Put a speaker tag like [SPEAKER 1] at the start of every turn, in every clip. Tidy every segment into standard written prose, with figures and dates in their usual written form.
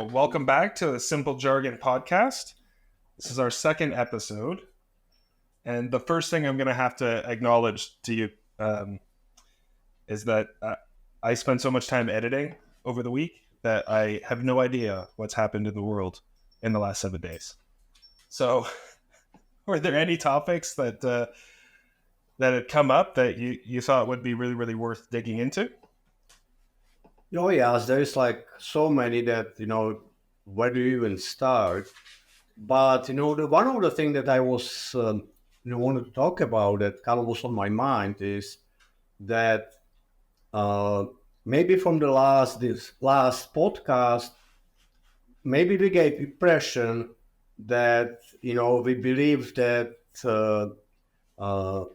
[SPEAKER 1] Well, welcome back to the Simple Jargon podcast. This is our second episode. And the first thing I'm going to have to acknowledge to you is that I spent so much time editing over the week that I have no idea what's happened in the world in the last 7 days. So were there any topics that had come up that you thought would be really, really worth digging into?
[SPEAKER 2] Oh yes, there's like so many that, where do you even start? But, one of the things that I was, wanted to talk about that kind of was on my mind is that maybe from this last podcast, maybe we gave impression that, we believe that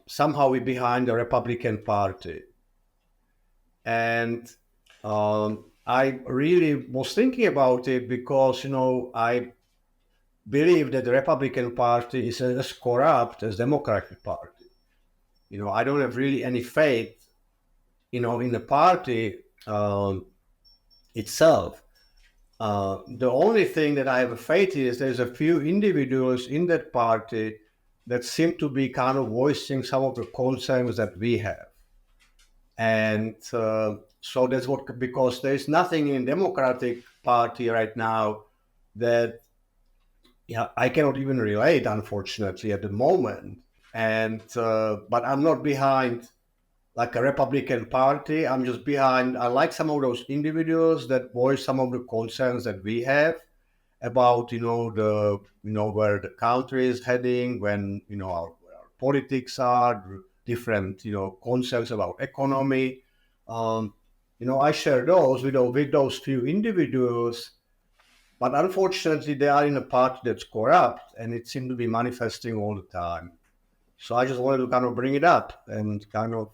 [SPEAKER 2] somehow we're behind the Republican Party. And I really was thinking about it because, I believe that the Republican Party is as corrupt as Democratic Party. I don't have really any faith, in the party itself. The only thing that I have a faith is there's a few individuals in that party that seem to be kind of voicing some of the concerns that we have. And so that's what, because there's nothing in Democratic Party right now that I cannot even relate, unfortunately, at the moment. And but I'm not behind like a Republican Party. I'm just behind. I like some of those individuals that voice some of the concerns that we have about where the country is heading, when our politics are different, concerns about economy. I share those with those few individuals, but unfortunately, they are in a party that's corrupt, and it seems to be manifesting all the time. So I just wanted to kind of bring it up and kind of,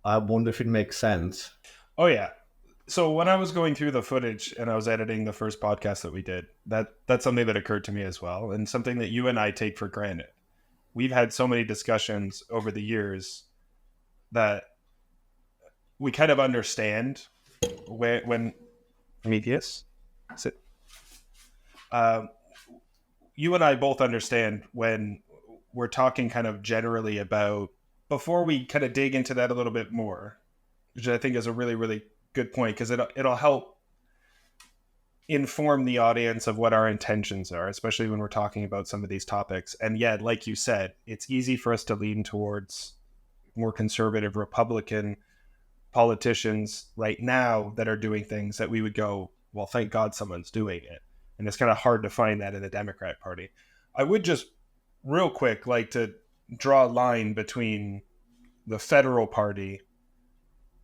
[SPEAKER 2] I wonder if it makes sense.
[SPEAKER 1] Oh, yeah. So when I was going through the footage and I was editing the first podcast that we did, that's something that occurred to me as well, and something that you and I take for granted. We've had so many discussions over the years that we kind of understand when Prometheus, you and I both understand when we're talking kind of generally about, before we kind of dig into that a little bit more, which I think is a really, really good point, because it'll help inform the audience of what our intentions are, especially when we're talking about some of these topics. And yet, like you said, it's easy for us to lean towards more conservative Republican politicians right now that are doing things that we would go, well, thank God someone's doing it. And it's kind of hard to find that in the Democrat Party. I would just real quick like to draw a line between the federal party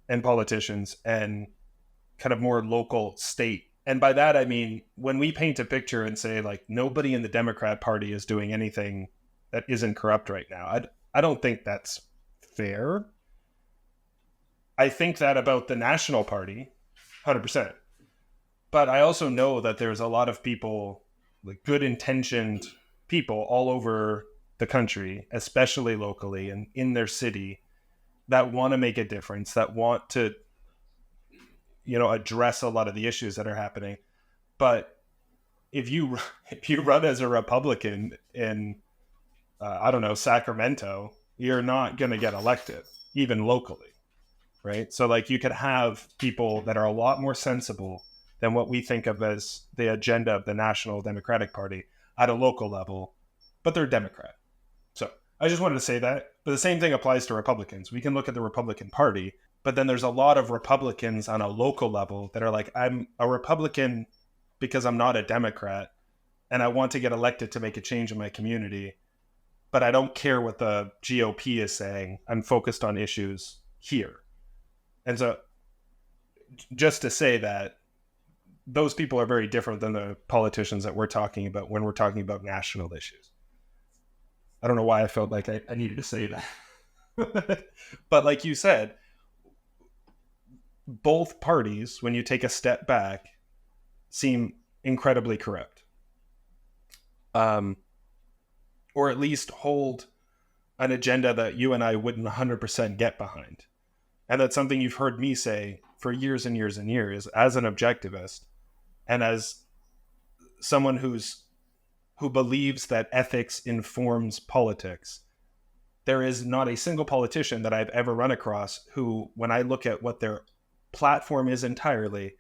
[SPEAKER 1] and politicians and kind of more local state. And by that, I mean, when we paint a picture and say, like, nobody in the Democrat Party is doing anything that isn't corrupt right now, I don't think that's fair. I think that about the National Party, 100%. But I also know that there's a lot of people, like good-intentioned people all over the country, especially locally and in their city, that want to make a difference, that want to address a lot of the issues that are happening. But if you run as a Republican in Sacramento, you're not going to get elected, even locally, right? So like you could have people that are a lot more sensible than what we think of as the agenda of the National Democratic Party at a local level, but they're Democrat. So I just wanted to say that. But the same thing applies to Republicans. We can look at the Republican Party, but then there's a lot of Republicans on a local level that are like, I'm a Republican because I'm not a Democrat, and I want to get elected to make a change in my community, but I don't care what the GOP is saying. I'm focused on issues here. And so just to say that those people are very different than the politicians that we're talking about when we're talking about national issues. I don't know why I felt like I needed to say that. But like you said, both parties, when you take a step back, seem incredibly corrupt. Or at least hold an agenda that you and I wouldn't 100% get behind. And that's something you've heard me say for years and years and years as an objectivist. And as someone who believes that ethics informs politics, there is not a single politician that I've ever run across who, when I look at what their platform is entirely,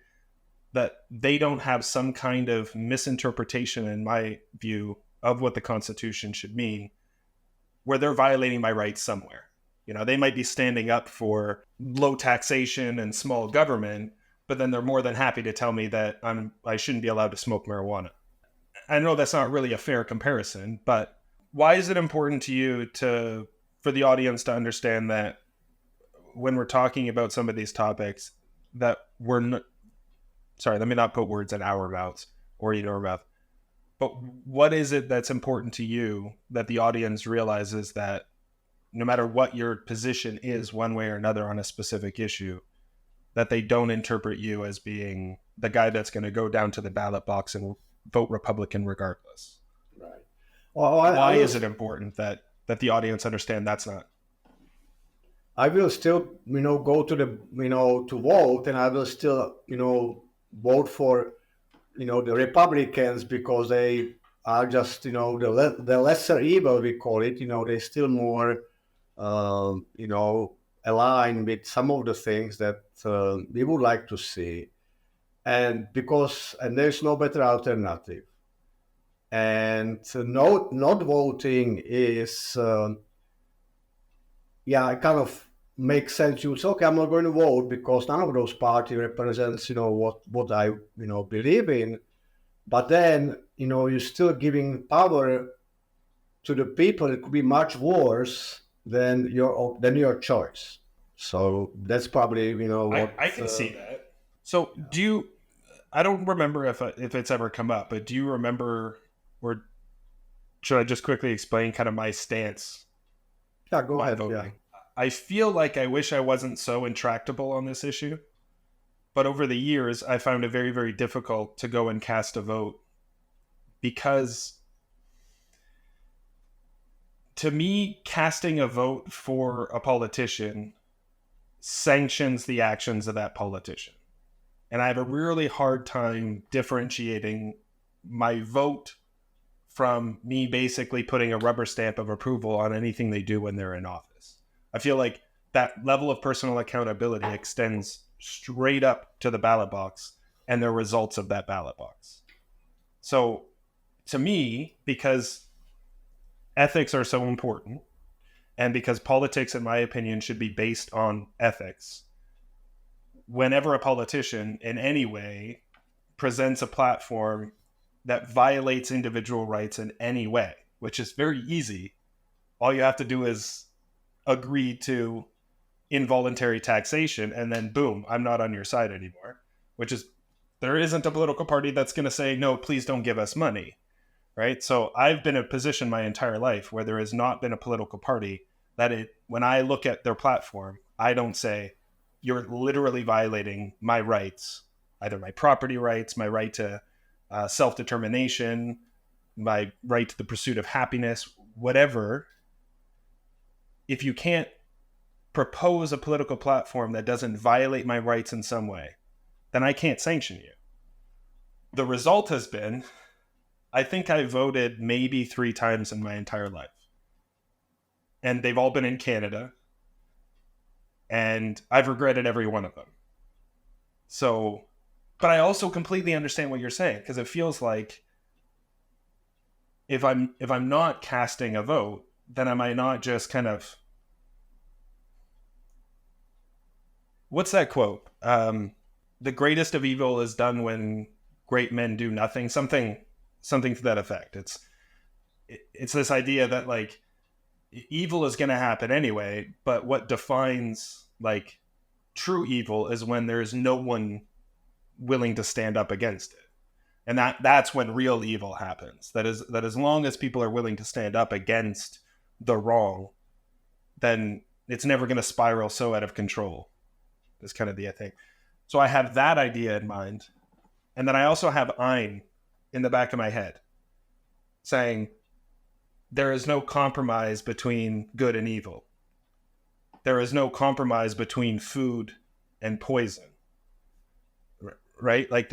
[SPEAKER 1] that they don't have some kind of misinterpretation, in my view, of what the Constitution should mean, where they're violating my rights somewhere. They might be standing up for low taxation and small government, but then they're more than happy to tell me that I shouldn't be allowed to smoke marijuana. I know that's not really a fair comparison, but why is it important to you for the audience to understand that when we're talking about some of these topics, that we're not, sorry, let me not put words in our mouths or in your mouth, but what is it that's important to you that the audience realizes that no matter what your position is one way or another on a specific issue, that they don't interpret you as being the guy that's going to go down to the ballot box and vote Republican regardless?
[SPEAKER 2] Right. Well,
[SPEAKER 1] why is it important that the audience understand that's not?
[SPEAKER 2] I will still, go to the, to vote, and I will still, vote for, the Republicans, because they are just, the lesser evil, we call it. They're still more, aligned with some of the things that we would like to see, and there's no better alternative. And not voting is, it kind of makes sense. You say, okay, I'm not going to vote because none of those parties represents, what I, believe in. But then, you're still giving power to the people. It could be much worse than your choice. So that's probably, what
[SPEAKER 1] I can see that. So do you? I don't remember if it's ever come up, but do you remember, or should I just quickly explain kind of my stance?
[SPEAKER 2] Yeah, go ahead.
[SPEAKER 1] Voting?
[SPEAKER 2] Yeah.
[SPEAKER 1] I feel like I wish I wasn't so intractable on this issue, but over the years, I found it very, very difficult to go and cast a vote, because to me, casting a vote for a politician sanctions the actions of that politician. And I have a really hard time differentiating my vote from me basically putting a rubber stamp of approval on anything they do when they're in office. I feel like that level of personal accountability extends straight up to the ballot box and the results of that ballot box. So to me, because ethics are so important, and because politics, in my opinion, should be based on ethics, whenever a politician in any way presents a platform that violates individual rights in any way, which is very easy, all you have to do is agree to involuntary taxation, and then boom, I'm not on your side anymore. Which is, there isn't a political party that's going to say, no, please don't give us money. Right? So I've been in a position my entire life where there has not been a political party that when I look at their platform, I don't say, you're literally violating my rights, either my property rights, my right to self-determination, my right to the pursuit of happiness, whatever. If you can't propose a political platform that doesn't violate my rights in some way, then I can't sanction you. The result has been, I think I voted maybe 3 times in my entire life. And they've all been in Canada. And I've regretted every one of them. So, but I also completely understand what you're saying, because it feels like if I'm not casting a vote, then am I not just kind of, what's that quote? The greatest of evil is done when great men do nothing. Something to that effect. It's this idea that like evil is going to happen anyway, but what defines like true evil is when there's no one willing to stand up against it. And that's when real evil happens. That as long as people are willing to stand up against the wrong, then it's never going to spiral so out of control. Is kind of the thing. So I have that idea in mind. And then I also have Ein in the back of my head saying there is no compromise between good and evil. There is no compromise between food and poison. Right? Like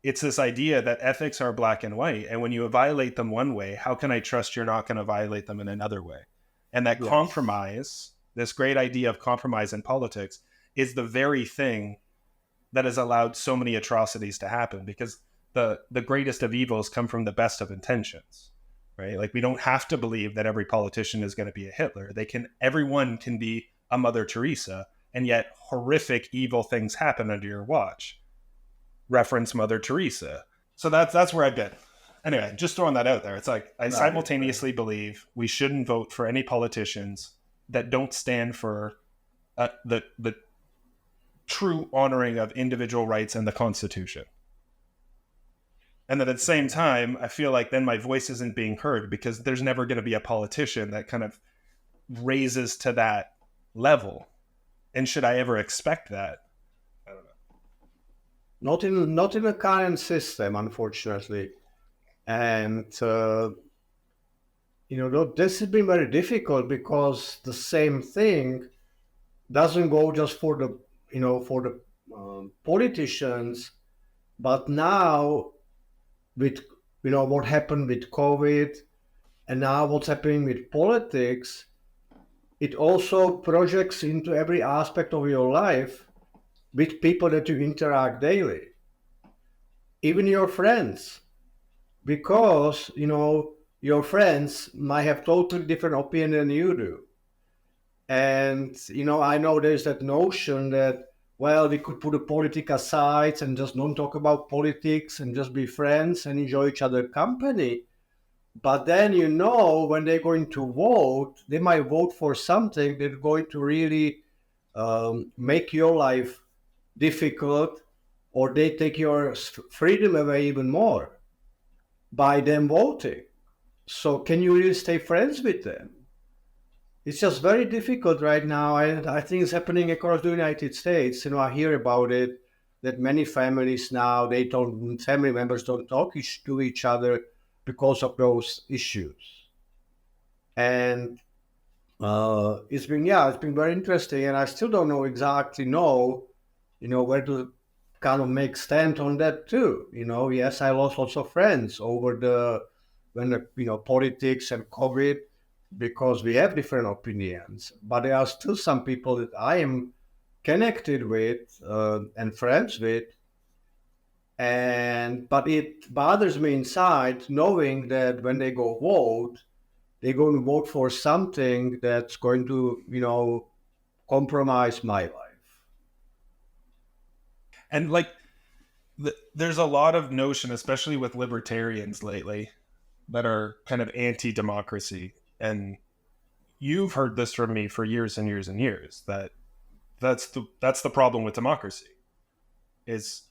[SPEAKER 1] it's this idea that ethics are black and white. And when you violate them one way, how can I trust you're not going to violate them in another way? And that
[SPEAKER 2] Yes.
[SPEAKER 1] compromise, this great idea of compromise in politics, is the very thing that has allowed so many atrocities to happen, because the greatest of evils come from the best of intentions, right? Like, we don't have to believe that every politician is going to be a Hitler. Everyone can be a Mother Teresa, and yet horrific evil things happen under your watch. Reference Mother Teresa. So that's where I've been. Anyway, just throwing that out there. It's like, I
[SPEAKER 2] Right, right.
[SPEAKER 1] simultaneously believe we shouldn't vote for any politicians that don't stand for the true honoring of individual rights and the Constitution. And then at the same time, I feel like then my voice isn't being heard, because there's never going to be a politician that kind of raises to that level. And should I ever expect that? I don't know.
[SPEAKER 2] Not in the current system, unfortunately. And this has been very difficult because the same thing doesn't go just for the politicians, but now with what happened with COVID, and now what's happening with politics, it also projects into every aspect of your life with people that you interact daily, even your friends, because your friends might have totally different opinion than you do. And I know there's that notion that, well, we could put the politics aside and just don't talk about politics and just be friends and enjoy each other's company. But then, when they're going to vote, they might vote for something that's going to really make your life difficult, or they take your freedom away even more by them voting. So, can you really stay friends with them? It's just very difficult right now. I think it's happening across the United States. I hear about it that many families now, family members don't talk to each other because of those issues. And it's been very interesting, and I still don't know exactly where to kind of make stand on that too. Yes, I lost lots of friends over when politics and COVID, because we have different opinions, but there are still some people that I am connected with and friends with, and but it bothers me inside knowing that when they go vote, they're going to vote for something that's going to, compromise my life.
[SPEAKER 1] And like, there's a lot of notion, especially with libertarians lately, that are kind of anti-democracy. And you've heard this from me for years and years and years, that that's the problem with democracy, is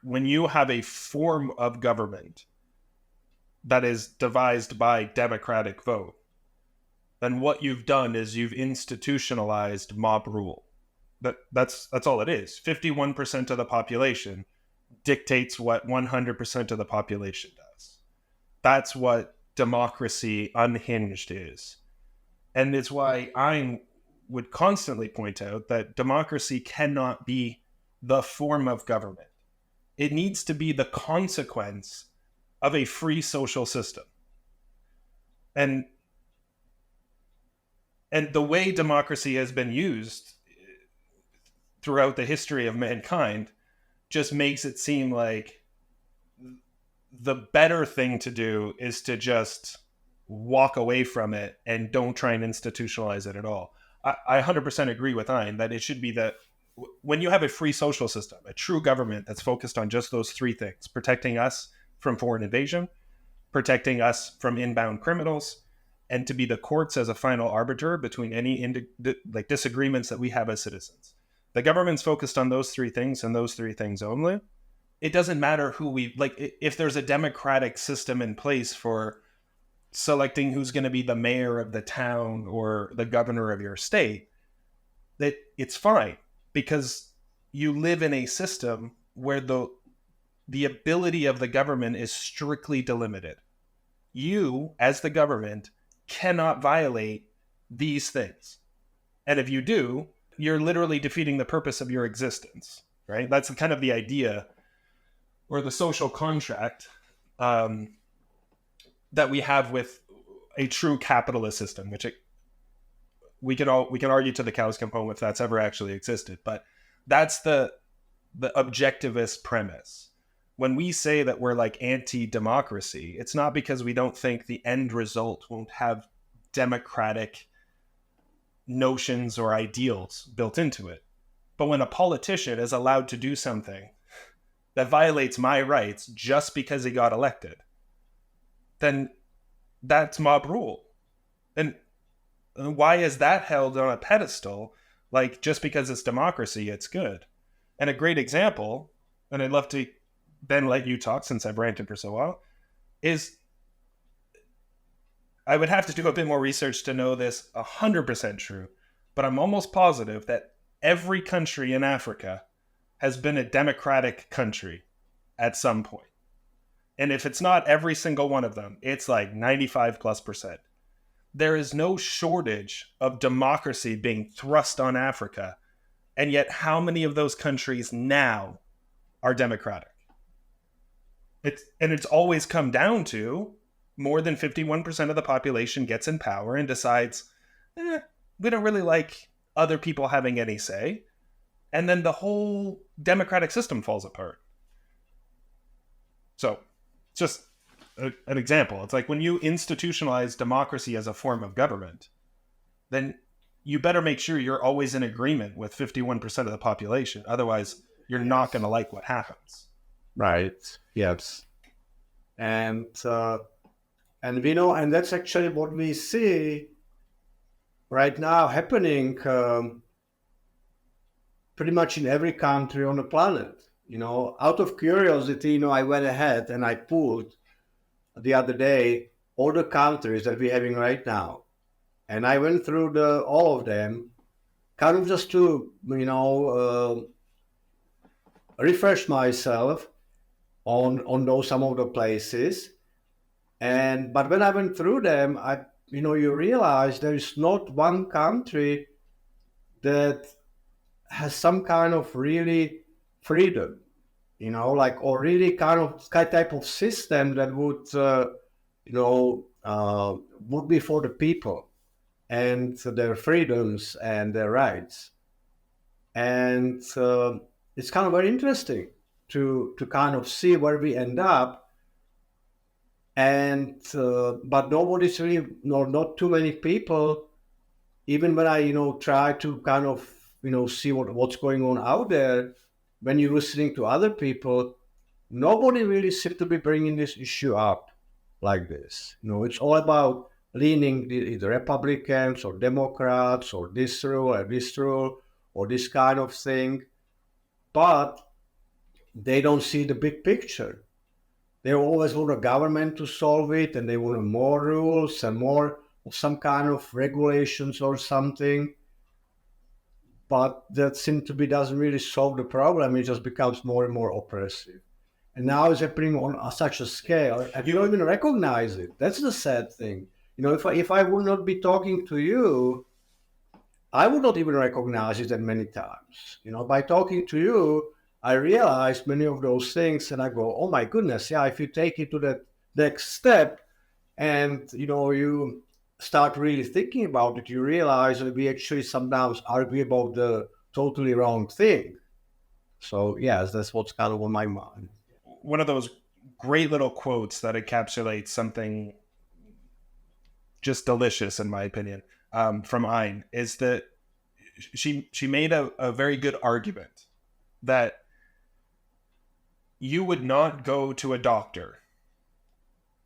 [SPEAKER 1] when you have a form of government that is devised by democratic vote, then what you've done is you've institutionalized mob rule. That's all it is. 51% of the population dictates what 100% of the population does. That's what democracy unhinged is. And it's why I would constantly point out that democracy cannot be the form of government. It needs to be the consequence of a free social system. And the way democracy has been used throughout the history of mankind just makes it seem like the better thing to do is to just walk away from it and don't try and institutionalize it at all. I 100% agree with Ein that it should be that when you have a free social system, a true government that's focused on just those three things: protecting us from foreign invasion, protecting us from inbound criminals, and to be the courts as a final arbiter between any disagreements that we have as citizens. The government's focused on those three things and those three things only. It doesn't matter who we like. If there's a democratic system in place for selecting who's going to be the mayor of the town or the governor of your state, that it's fine, because you live in a system where the ability of the government is strictly delimited. You, as the government, cannot violate these things. And if you do, you're literally defeating the purpose of your existence, right? That's kind of the idea or the social contract that we have with a true capitalist system, which we can argue to the cows come home if that's ever actually existed, but that's the objectivist premise. When we say that we're like anti-democracy, it's not because we don't think the end result won't have democratic notions or ideals built into it. But when a politician is allowed to do something that violates my rights just because he got elected, then that's mob rule. And why is that held on a pedestal? Like, just because it's democracy, it's good. And a great example, and I'd love to then let you talk since I've ranted for so long, is I would have to do a bit more research to know this 100% true, but I'm almost positive that every country in Africa has been a democratic country at some point. And if it's not every single one of them, it's like 95+%. There is no shortage of democracy being thrust on Africa. And yet, how many of those countries now are democratic? It's always come down to more than 51% of the population gets in power and decides, we don't really like other people having any say. And then the whole democratic system falls apart. So, just an example. It's like when you institutionalize democracy as a form of government, then you better make sure you're always in agreement with 51% of the population. Otherwise, you're not going to like what happens.
[SPEAKER 2] Right. Yes. And we know, and that's actually what we see right now happening pretty much in every country on the planet. Out of curiosity, I went ahead and I pulled the other day all the countries that we're having right now. And I went through all of them, kind of just to, refresh myself on those some of the places. But when I went through them, you realize there is not one country that has some kind of really freedom, or really type of system that would, would be for the people and their freedoms and their rights. And it's kind of very interesting to kind of see where we end up. And but nobody's really, not too many people, even when I try to kind of see what's going on out there. When you're listening to other people, nobody really seems to be bringing this issue up like this. It's all about leaning either Republicans or Democrats or this rule or this kind of thing, but they don't see the big picture. They always want a government to solve it, and they want more rules and more some kind of regulations or something. But that seems to be doesn't really solve the problem. It just becomes more and more oppressive. And now it's happening on such a scale, and you don't even recognize it. That's the sad thing. If I would not be talking to you, I would not even recognize it that many times. By talking to you, I realize many of those things, and I go, oh my goodness, yeah, if you take it to that next step and, you start really thinking about it, you realize that we actually sometimes argue about the totally wrong thing. So, yes, that's what's kind of on my mind.
[SPEAKER 1] One of those great little quotes that encapsulates something just delicious, in my opinion, from Ein, is that she made a very good argument that you would not go to a doctor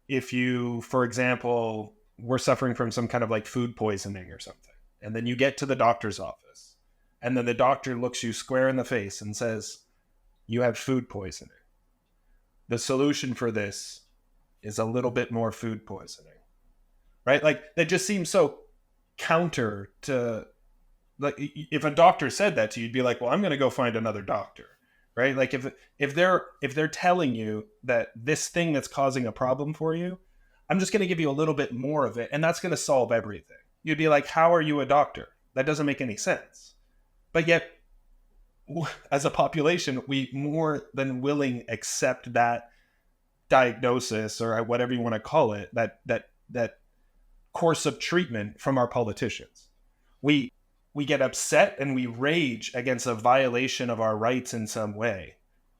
[SPEAKER 1] if you, for example, were suffering from some kind of like food poisoning or something. And then you get to the doctor's office, and then the doctor looks you square in the face and says, you have food poisoning. The solution for this is a little bit more food poisoning, right? Like, that just seems so counter to, like, if a doctor said that to you, you'd be like, well, I'm going to go find another doctor, right? Like, if they're telling you that this thing that's causing a problem for you, I'm just going to give you a little bit more of it, and that's going to solve everything. You'd be like, how are you a doctor? That doesn't make any sense. But yet, as a population, we more than willing accept that diagnosis, or whatever you want to call it, that course of treatment from our politicians. We get upset and we rage against a violation of our rights in some way.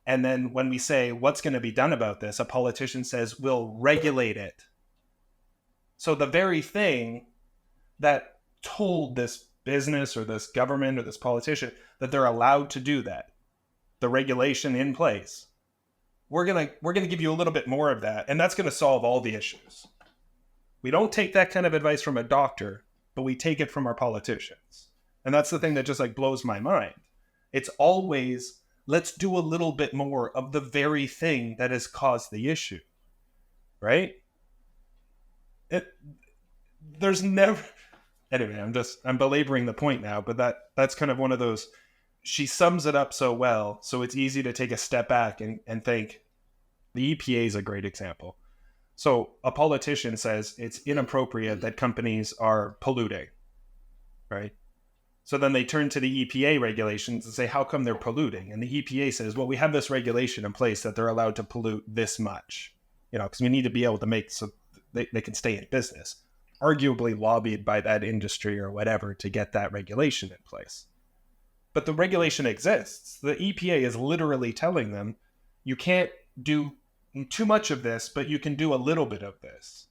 [SPEAKER 1] And then when we say, what's going to be done about this? A politician says, we'll regulate it. So the very thing that told this business or this government or this politician that they're allowed to do that, the regulation in place, we're gonna give you a little bit more of that, and that's going to solve all the issues. We don't take that kind of advice from a doctor, but we take it from our politicians. And that's the thing that just like blows my mind. It's always, let's do a little bit more of the very thing that has caused the issue, right? There's never, anyway, I'm belaboring the point now, but that's kind of one of those, she sums it up so well, so it's easy to take a step back and think. The EPA is a great example. So a politician says it's inappropriate that companies are polluting, right? So then they turn to the EPA regulations and say, how come they're polluting? And the EPA says, well, we have this regulation in place that they're allowed to pollute this much, because we need to be able to make so they can stay in business. Arguably lobbied by that industry or whatever to get that regulation in place. But the regulation exists. The EPA is literally telling them, you can't do too much of this, but you can do a little bit of this.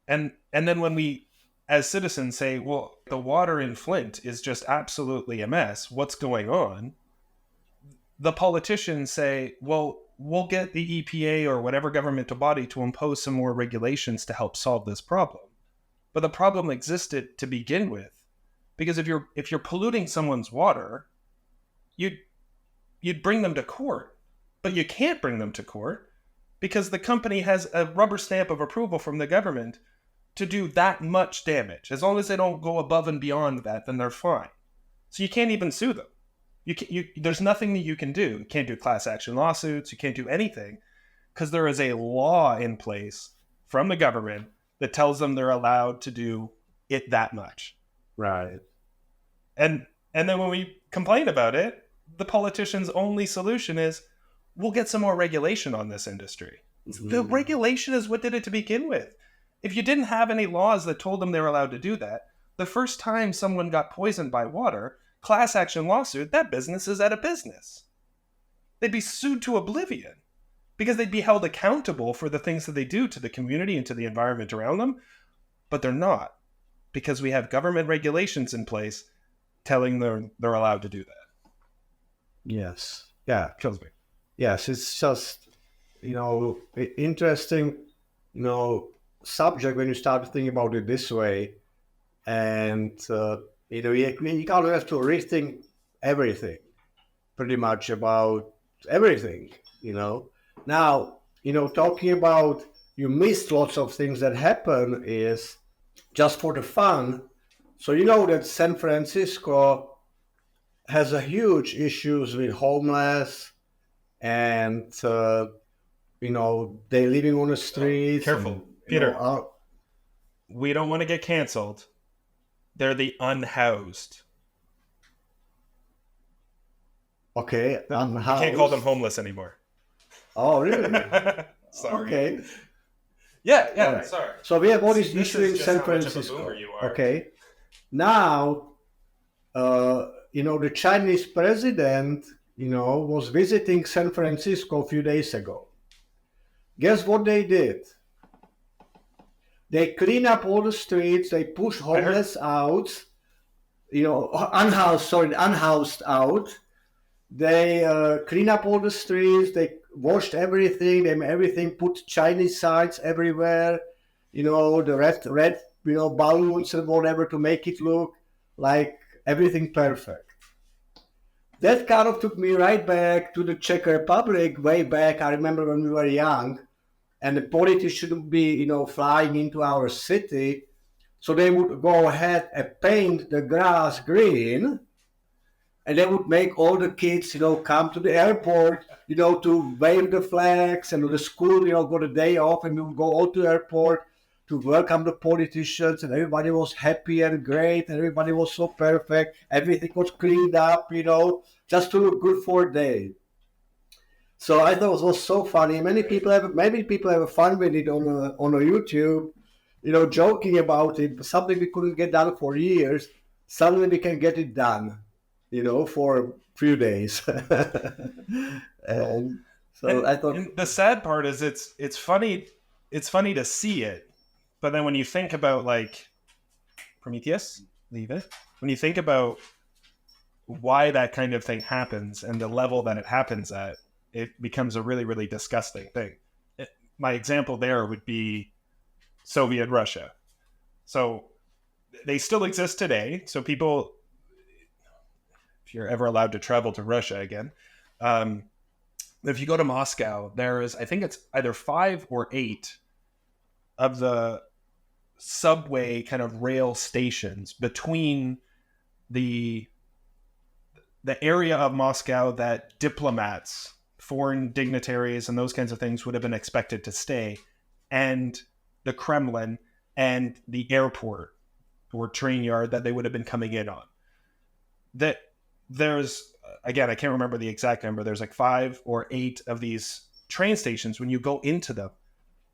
[SPEAKER 1] And then when we, as citizens, say, well, the water in Flint is just absolutely a mess, what's going on? The politicians say, well, we'll get the EPA or whatever governmental body to impose some more regulations to help solve this problem. But the problem existed to begin with, because if you're polluting someone's water, you'd bring them to court, but you can't bring them to court because the company has a rubber stamp of approval from the government to do that much damage. As long as they don't go above and beyond that, then they're fine. So you can't even sue them. There's nothing that you can do. You can't do class action lawsuits. You can't do anything because there is a law in place from the government that tells them they're allowed to do it that much.
[SPEAKER 2] Right.
[SPEAKER 1] And then when we complain about it, the politician's only solution is, we'll get some more regulation on this industry. Mm-hmm. The regulation is what did it to begin with. If you didn't have any laws that told them they were allowed to do that, the first time someone got poisoned by water, class action lawsuit, that business is out of business. They'd be sued to oblivion because they'd be held accountable for the things that they do to the community and to the environment around them. But they're not, because we have government regulations in place telling them they're allowed to do that.
[SPEAKER 2] Yes. Yeah.
[SPEAKER 1] Kills me.
[SPEAKER 2] Yes, it's just, interesting, subject when you start thinking about it this way. And, you kind of have to rethink everything, pretty much about everything, Now, talking about you missed lots of things that happen is just for the fun. So that San Francisco has a huge issues with homeless and, they living on the streets.
[SPEAKER 1] Careful,
[SPEAKER 2] and,
[SPEAKER 1] Peter. We don't want to get canceled. They're the unhoused.
[SPEAKER 2] Okay, unhoused.
[SPEAKER 1] You can't call them homeless anymore.
[SPEAKER 2] Oh, really?
[SPEAKER 1] Sorry.
[SPEAKER 2] Okay.
[SPEAKER 1] Yeah,
[SPEAKER 2] right.
[SPEAKER 1] Sorry.
[SPEAKER 2] So we have all these issues in San Francisco. Okay. Now, the Chinese president, was visiting San Francisco a few days ago. Guess what they did? They clean up all the streets. They push homeless out. Unhoused out. They clean up all the streets. They washed everything. They made everything. Put Chinese signs everywhere. The red, balloons and whatever to make it look like everything perfect. That kind of took me right back to the Czech Republic, way back. I remember when we were young, and the politicians shouldn't be, flying into our city. So they would go ahead and paint the grass green, and they would make all the kids, come to the airport, to wave the flags, and the school, got a day off, and we would go all to the airport to welcome the politicians, and everybody was happy and great, and everybody was so perfect. Everything was cleaned up, just to look good for a day. So I thought it was so funny. Maybe people have fun with it on a YouTube, joking about it. Something we couldn't get done for years, suddenly we can get it done, for a few days. And so I thought,
[SPEAKER 1] and the sad part is it's funny to see it, but then when you think about like Prometheus, leave it. When you think about why that kind of thing happens and the level that it happens at, it becomes a really, really disgusting thing. My example there would be Soviet Russia. So they still exist today. So people, if you're ever allowed to travel to Russia again, if you go to Moscow, there is, I think it's either 5 or 8 of the subway kind of rail stations between the area of Moscow that diplomats, foreign dignitaries, and those kinds of things would have been expected to stay, and the Kremlin and the airport or train yard that they would have been coming in on. That there's, again, I can't remember the exact number. There's like 5 or 8 of these train stations. When you go into them,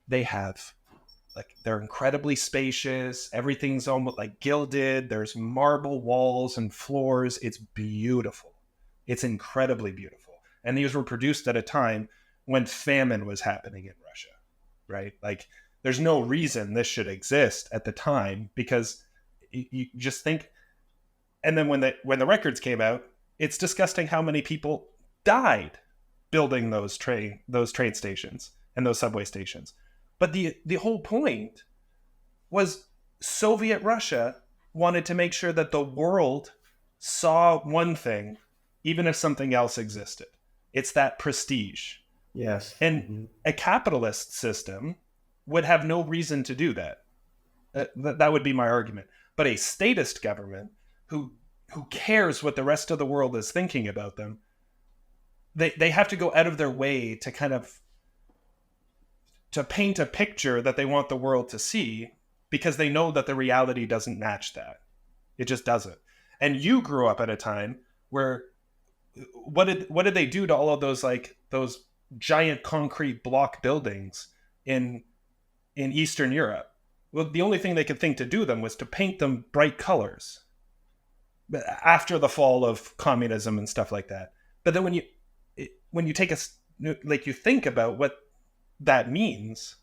[SPEAKER 1] they have like, they're incredibly spacious. Everything's almost like gilded. There's marble walls and floors. It's beautiful. It's incredibly beautiful. And these were produced at a time when famine was happening in Russia, right? Like, there's no reason this should exist at the time, because you just think. And then when the records came out, it's disgusting how many people died building those train stations and those subway stations. But the whole point was Soviet Russia wanted to make sure that the world saw one thing, even if something else existed. It's that prestige.
[SPEAKER 2] yes.
[SPEAKER 1] And a capitalist system would have no reason to do that. That would be my argument. But a statist government who cares what the rest of the world is thinking about them, they have to go out of their way to kind of to paint a picture that they want the world to see, because they know that the reality doesn't match that. It just doesn't. And you grew up at a time where what did they do to all of those, like those giant concrete block buildings in Eastern Europe? Well, the only thing they could think to do them was to paint them bright colors after the fall of communism and stuff like that. But then when you take like you think about what that means,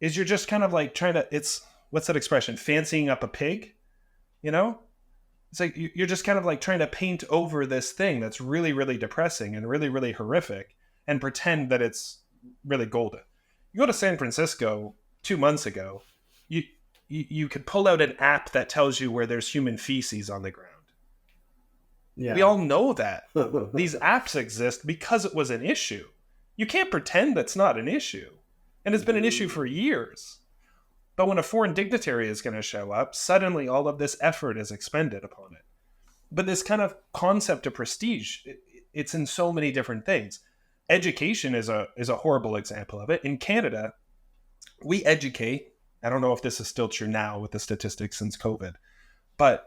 [SPEAKER 1] is you're just kind of like trying to, it's, what's that expression, fancying up a pig, it's like you're just kind of like trying to paint over this thing that's really, really depressing and really, really horrific and pretend that it's really golden. You go to San Francisco 2 months ago, you could pull out an app that tells you where there's human feces on the ground. Yeah. We all know that. These apps exist because it was an issue. You can't pretend that's not an issue. And it's been an issue for years. But when a foreign dignitary is going to show up, suddenly all of this effort is expended upon it. But this kind of concept of prestige, it's in so many different things. Education is a horrible example of it. In Canada, we educate, I don't know if this is still true now with the statistics since COVID, but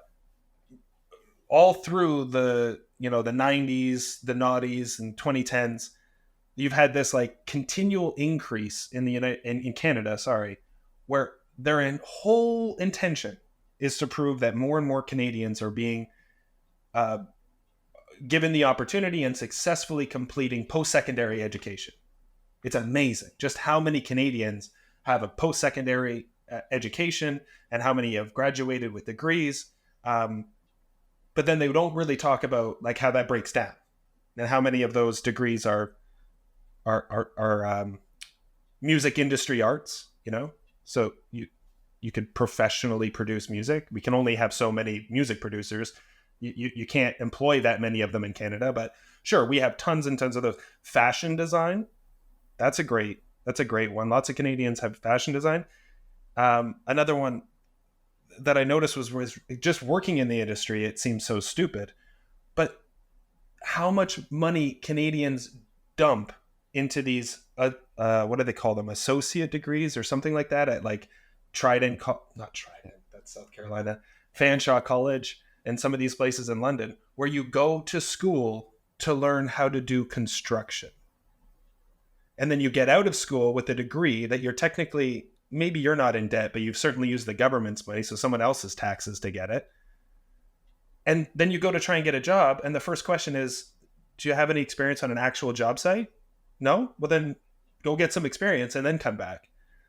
[SPEAKER 1] all through the 90s, the noughties, and 2010s, you've had this like continual increase in Canada, where their whole intention is to prove that more and more Canadians are being given the opportunity and successfully completing post-secondary education. It's amazing just how many Canadians have a post-secondary education and how many have graduated with degrees. But then they don't really talk about like how that breaks down and how many of those degrees are music industry arts, So you could professionally produce music. We can only have so many music producers. You can't employ that many of them in Canada, but sure, we have tons and tons of those. Fashion design, that's a great one. Lots of Canadians have fashion design. Another one that I noticed was just working in the industry. It seems so stupid, but how much money Canadians dump into these, what do they call them? Associate degrees or something like that at like not Trident, that's South Carolina, Fanshawe College and some of these places in London, where you go to school to learn how to do construction. And then you get out of school with a degree that you're technically, maybe you're not in debt, but you've certainly used the government's money, so someone else's taxes to get it. And then you go to try and get a job, and the first question is, do you have any experience on an actual job site? No? Well, then go get some experience and then come back.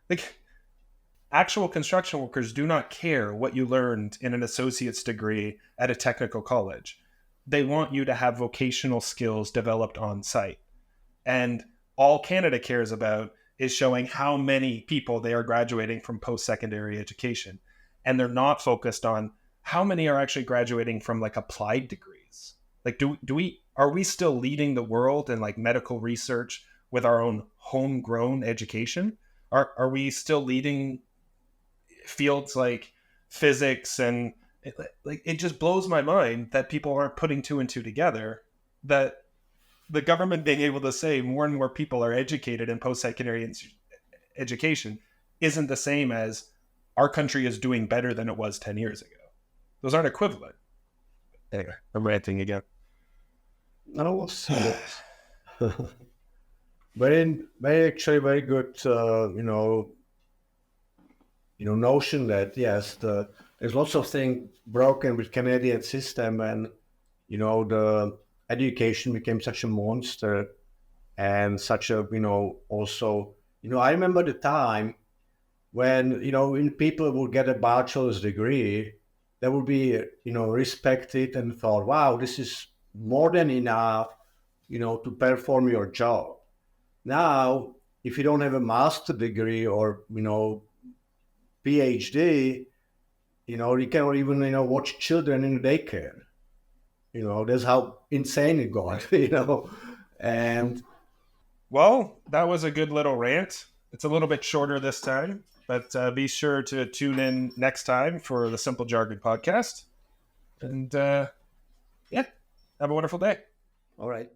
[SPEAKER 1] Like, actual construction workers do not care what you learned in an associate's degree at a technical college. They want you to have vocational skills developed on site. And all Canada cares about is showing how many people they are graduating from post-secondary education. And they're not focused on how many are actually graduating from like applied degrees. Like, are we still leading the world in like medical research with our own homegrown education? Are we still leading fields like physics? And it just blows my mind that people aren't putting two and two together, that the government being able to say more and more people are educated in post-secondary education isn't the same as our country is doing better than it was 10 years ago. Those aren't equivalent. Anyway, I'm ranting again.
[SPEAKER 2] No, very good, notion that yes, there's lots of things broken with Canadian system, and the education became such a monster and such a also I remember the time when when people would get a bachelor's degree, they would be respected and thought, wow, this is more than enough to perform your job. Now if you don't have a master degree or PhD, you cannot even watch children in daycare. That's how insane it got. And
[SPEAKER 1] well, that was a good little rant. It's a little bit shorter this time, but be sure to tune in next time for the Simple Jargon podcast. And yeah, have a wonderful day.
[SPEAKER 2] All right.